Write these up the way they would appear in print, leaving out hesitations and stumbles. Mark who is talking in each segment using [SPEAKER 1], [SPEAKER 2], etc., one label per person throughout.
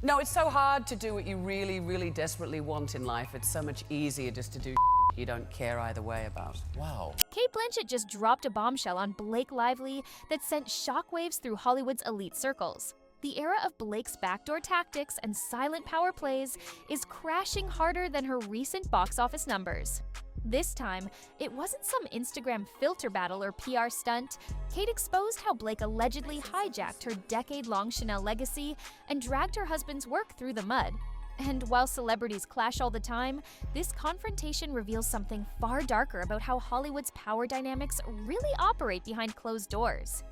[SPEAKER 1] No, it's so hard to do what you really, really desperately want in life. It's so much easier just to do you don't care either way about.
[SPEAKER 2] Wow.
[SPEAKER 3] Cate Blanchett just dropped a bombshell on Blake Lively that sent shockwaves through Hollywood's elite circles. The era of Blake's backdoor tactics and silent power plays is crashing harder than her recent box office numbers. This time, it wasn't some Instagram filter battle or PR stunt. Cate exposed how Blake allegedly hijacked her decade-long Chanel legacy and dragged her husband's work through the mud. And while celebrities clash all the time, this confrontation reveals something far darker about how Hollywood's power dynamics really operate behind closed doors.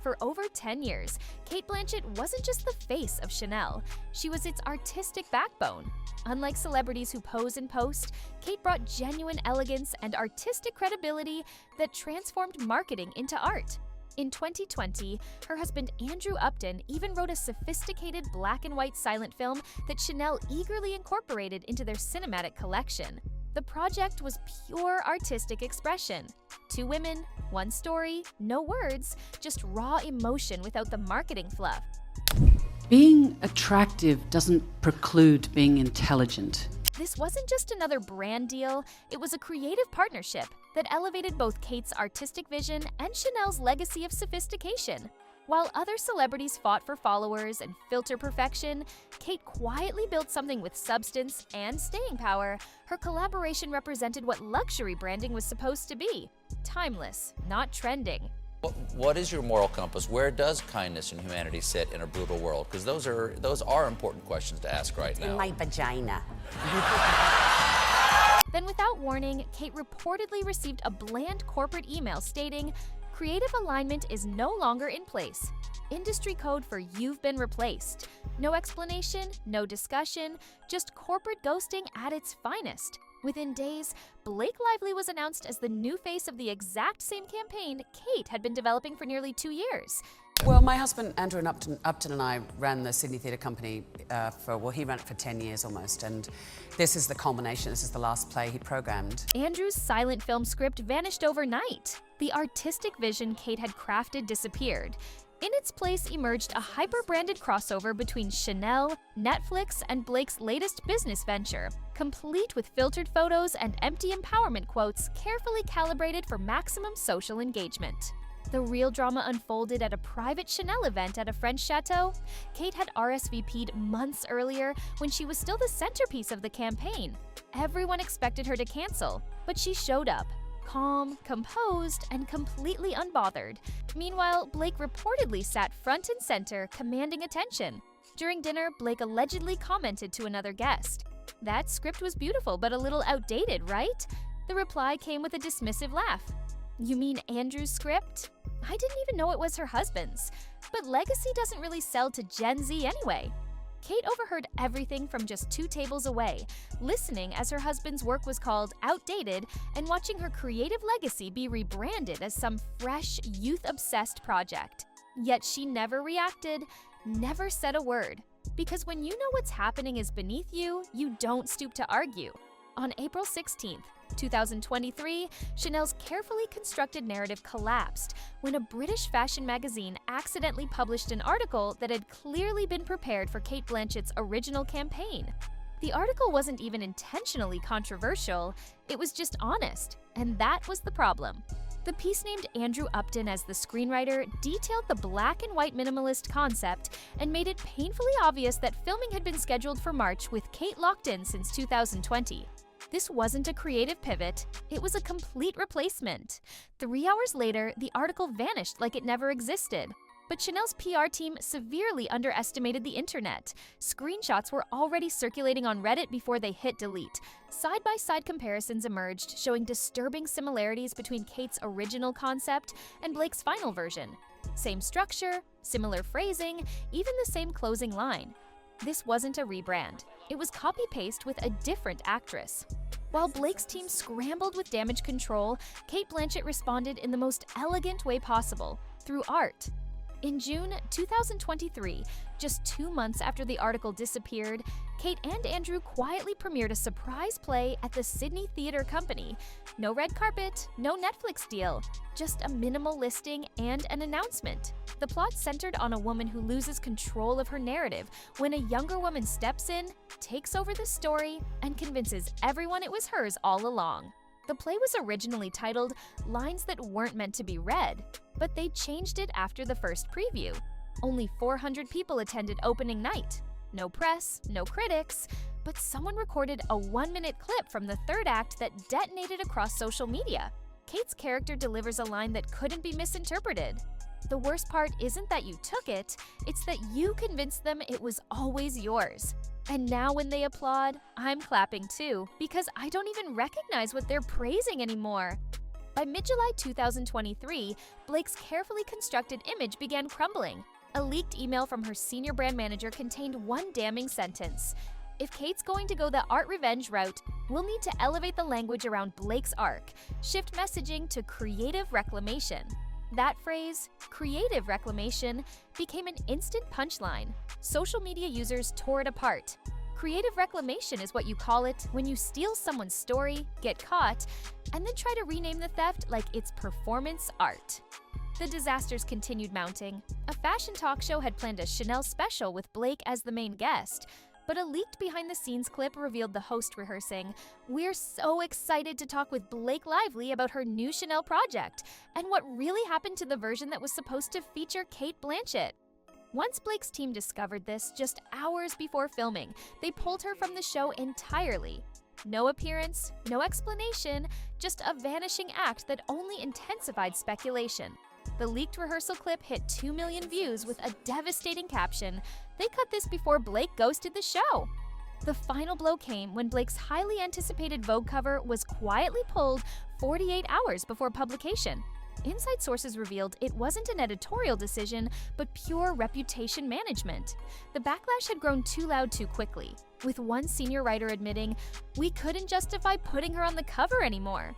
[SPEAKER 3] For over 10 years, Cate Blanchett wasn't just the face of Chanel, she was its artistic backbone. Unlike celebrities who pose and post, Cate brought genuine elegance and artistic credibility that transformed marketing into art. In 2020, her husband Andrew Upton even wrote a sophisticated black and white silent film that Chanel eagerly incorporated into their cinematic collection. The project was pure artistic expression. 2 women, 1 story, no words, just raw emotion without the marketing fluff.
[SPEAKER 1] Being attractive doesn't preclude being intelligent.
[SPEAKER 3] This wasn't just another brand deal, it was a creative partnership that elevated both Cate's artistic vision and Chanel's legacy of sophistication. While other celebrities fought for followers and filter perfection, Cate quietly built something with substance and staying power. Her collaboration represented what luxury branding was supposed to be: timeless, not trending.
[SPEAKER 2] What is your moral compass? Where does kindness and humanity sit in a brutal world? Because those are important questions to ask right now.
[SPEAKER 4] In my vagina.
[SPEAKER 3] Then without warning, Cate reportedly received a bland corporate email stating, "Creative alignment is no longer in place. Industry code for you've been replaced." No explanation, no discussion, just corporate ghosting at its finest. Within days, Blake Lively was announced as the new face of the exact same campaign Cate had been developing for nearly 2 years.
[SPEAKER 1] Well, my husband, Andrew Upton and I ran the Sydney Theatre Company he ran it for 10 years almost, and this is the culmination. This is the last play he programmed.
[SPEAKER 3] Andrew's silent film script vanished overnight. The artistic vision Cate had crafted disappeared. In its place emerged a hyper-branded crossover between Chanel, Netflix, and Blake's latest business venture, complete with filtered photos and empty empowerment quotes carefully calibrated for maximum social engagement. The real drama unfolded at a private Chanel event at a French chateau. Cate had RSVP'd months earlier when she was still the centerpiece of the campaign. Everyone expected her to cancel, but she showed up, calm, composed, and completely unbothered. Meanwhile, Blake reportedly sat front and center, commanding attention. During dinner, Blake allegedly commented to another guest, "That script was beautiful, but a little outdated, right?" The reply came with a dismissive laugh. "You mean Andrew's script? I didn't even know it was her husband's. But legacy doesn't really sell to Gen Z anyway." Cate overheard everything from just 2 tables away, listening as her husband's work was called outdated and watching her creative legacy be rebranded as some fresh, youth-obsessed project. Yet she never reacted, never said a word. Because when you know what's happening is beneath you, you don't stoop to argue. On April 16th, 2023, Chanel's carefully constructed narrative collapsed when a British fashion magazine accidentally published an article that had clearly been prepared for Cate Blanchett's original campaign. The article wasn't even intentionally controversial, it was just honest, and that was the problem. The piece named Andrew Upton as the screenwriter detailed the black and white minimalist concept and made it painfully obvious that filming had been scheduled for March with Cate locked in since 2020. This wasn't a creative pivot, it was a complete replacement. 3 hours later, the article vanished like it never existed. But Chanel's PR team severely underestimated the internet. Screenshots were already circulating on Reddit before they hit delete. Side-by-side comparisons emerged, showing disturbing similarities between Cate's original concept and Blake's final version. Same structure, similar phrasing, even the same closing line. This wasn't a rebrand. It was copy-paste with a different actress. While Blake's team scrambled with damage control, Cate Blanchett responded in the most elegant way possible, through art. In June 2023, just 2 months after the article disappeared, Cate and Andrew quietly premiered a surprise play at the Sydney Theatre Company. No red carpet, no Netflix deal, just a minimal listing and an announcement. The plot centered on a woman who loses control of her narrative when a younger woman steps in, takes over the story, and convinces everyone it was hers all along. The play was originally titled Lines That Weren't Meant to Be Read, but they changed it after the first preview. Only 400 people attended opening night. No press, no critics, but someone recorded a 1-minute clip from the third act that detonated across social media. Cate's character delivers a line that couldn't be misinterpreted. The worst part isn't that you took it, it's that you convinced them it was always yours. And now when they applaud, I'm clapping too, because I don't even recognize what they're praising anymore. By mid-July 2023, Blake's carefully constructed image began crumbling. A leaked email from her senior brand manager contained one damning sentence. If Cate's going to go the art revenge route, we'll need to elevate the language around Blake's arc, shift messaging to creative reclamation. That phrase, creative reclamation, became an instant punchline. Social media users tore it apart. Creative reclamation is what you call it when you steal someone's story, get caught, and then try to rename the theft like it's performance art. The disasters continued mounting. A fashion talk show had planned a Chanel special with Blake as the main guest, but a leaked behind-the-scenes clip revealed the host rehearsing, "We're so excited to talk with Blake Lively about her new Chanel project, and what really happened to the version that was supposed to feature Cate Blanchett." Once Blake's team discovered this just hours before filming, they pulled her from the show entirely. No appearance, no explanation, just a vanishing act that only intensified speculation. The leaked rehearsal clip hit 2 million views with a devastating caption, "They cut this before Blake ghosted the show." The final blow came when Blake's highly anticipated Vogue cover was quietly pulled 48 hours before publication. Inside sources revealed it wasn't an editorial decision, but pure reputation management. The backlash had grown too loud too quickly, with one senior writer admitting, "We couldn't justify putting her on the cover anymore."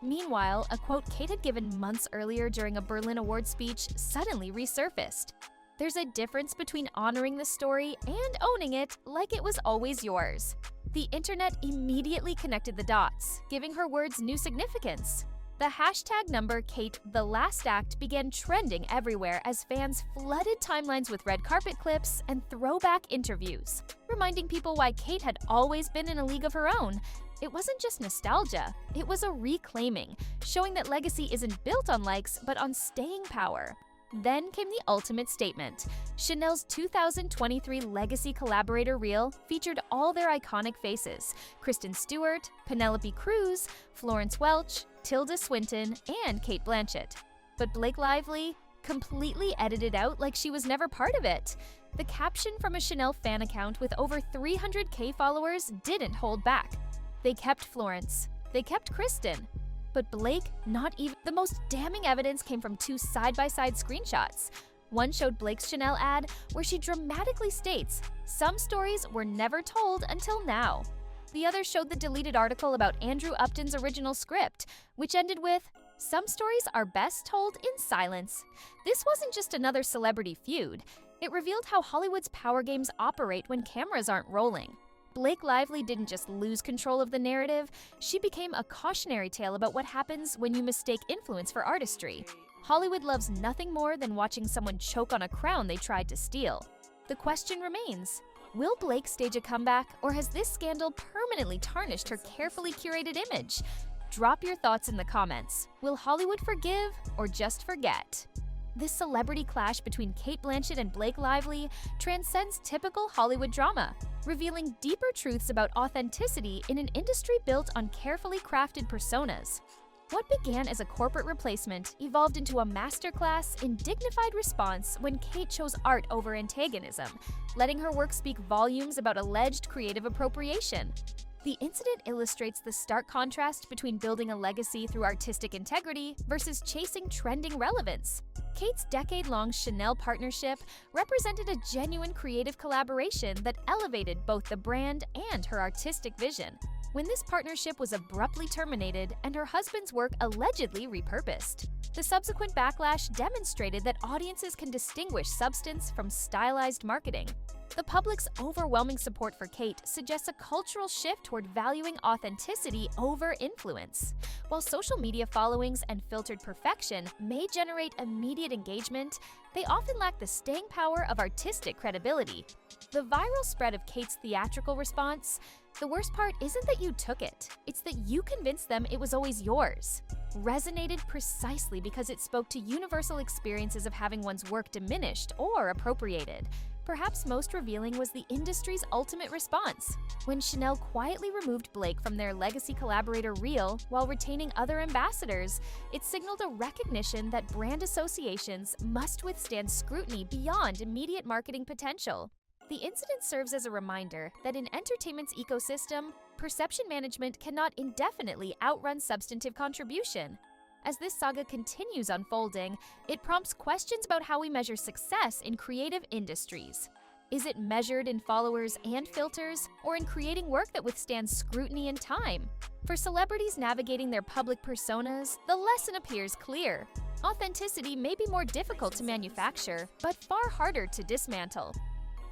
[SPEAKER 3] Meanwhile, a quote Cate had given months earlier during a Berlin Awards speech suddenly resurfaced. "There's a difference between honoring the story and owning it like it was always yours." The internet immediately connected the dots, giving her words new significance. The hashtag number Cate the Last Act began trending everywhere as fans flooded timelines with red carpet clips and throwback interviews, reminding people why Cate had always been in a league of her own. It wasn't just nostalgia, it was a reclaiming, showing that legacy isn't built on likes but on staying power. Then came the ultimate statement. Chanel's 2023 Legacy Collaborator Reel featured all their iconic faces: Kristen Stewart, Penelope Cruz, Florence Welch, Tilda Swinton, and Cate Blanchett. But Blake Lively completely edited out like she was never part of it. The caption from a Chanel fan account with over 300K followers didn't hold back. They kept Florence. They kept Kristen. But Blake, not even. The most damning evidence came from 2 side-by-side screenshots. One showed Blake's Chanel ad where she dramatically states, "Some stories were never told until now." The other showed the deleted article about Andrew Upton's original script, which ended with, "Some stories are best told in silence." This wasn't just another celebrity feud. It revealed how Hollywood's power games operate when cameras aren't rolling. Blake Lively didn't just lose control of the narrative, she became a cautionary tale about what happens when you mistake influence for artistry. Hollywood loves nothing more than watching someone choke on a crown they tried to steal. The question remains, will Blake stage a comeback, or has this scandal permanently tarnished her carefully curated image? Drop your thoughts in the comments. Will Hollywood forgive or just forget? This celebrity clash between Cate Blanchett and Blake Lively transcends typical Hollywood drama, revealing deeper truths about authenticity in an industry built on carefully crafted personas. What began as a corporate replacement evolved into a masterclass in dignified response when Cate chose art over antagonism, letting her work speak volumes about alleged creative appropriation. The incident illustrates the stark contrast between building a legacy through artistic integrity versus chasing trending relevance. Cate's decade-long Chanel partnership represented a genuine creative collaboration that elevated both the brand and her artistic vision. when this partnership was abruptly terminated and her husband's work allegedly repurposed. The subsequent backlash demonstrated that audiences can distinguish substance from stylized marketing. The public's overwhelming support for Cate suggests a cultural shift toward valuing authenticity over influence. While social media followings and filtered perfection may generate immediate engagement, they often lack the staying power of artistic credibility. The viral spread of Cate's theatrical response, the worst part isn't that you took it, it's that you convinced them it was always yours, resonated precisely because it spoke to universal experiences of having one's work diminished or appropriated. Perhaps most revealing was the industry's ultimate response. When Chanel quietly removed Blake from their legacy collaborator reel while retaining other ambassadors, it signaled a recognition that brand associations must withstand scrutiny beyond immediate marketing potential. The incident serves as a reminder that in entertainment's ecosystem, perception management cannot indefinitely outrun substantive contribution. As this saga continues unfolding, it prompts questions about how we measure success in creative industries. Is it measured in followers and filters, or in creating work that withstands scrutiny and time? For celebrities navigating their public personas, the lesson appears clear. Authenticity may be more difficult to manufacture, but far harder to dismantle.